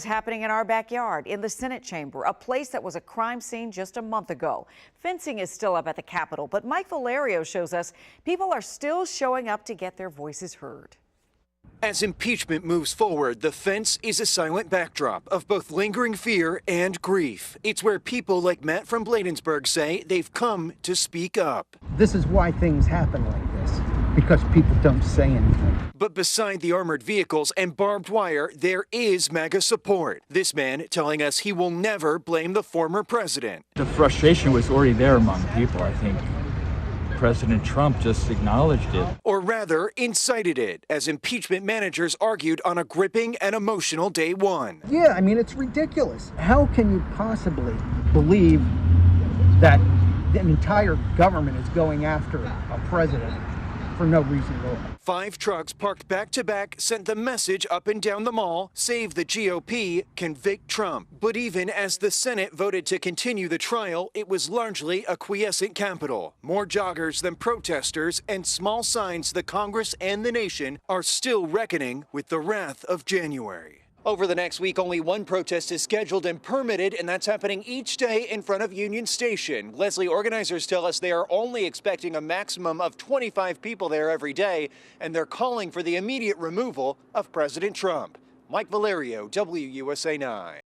Happening in our backyard in the Senate chamber, a place that was a crime scene just a month ago. Fencing is still up at the Capitol, but Mike Valerio shows us people are still showing up to get their voices heard. As impeachment moves forward, the fence is a silent backdrop of both lingering fear and grief. It's where people like Matt from Bladensburg say they've come to speak up. This is why things happen like this, because people don't say anything. But beside the armored vehicles and barbed wire, there is MAGA support. This man telling us he will never blame the former president. The frustration was already there among people, I think. President Trump just acknowledged it. Or rather, incited it, as impeachment managers argued on a gripping and emotional day one. Yeah, I mean, it's ridiculous. How can you possibly believe that the entire government is going after a president for no reason at all? 5 trucks parked back to back sent the message up and down the mall: save the GOP, convict Trump. But even as the Senate voted to continue the trial, it was largely a quiescent Capitol. More joggers than protesters, and small signs the Congress and the nation are still reckoning with the wrath of January. Over the next week, only one protest is scheduled and permitted, and that's happening each day in front of Union Station. Leslie, organizers tell us they are only expecting a maximum of 25 people there every day, and they're calling for the immediate removal of President Trump. Mike Valerio, WUSA 9.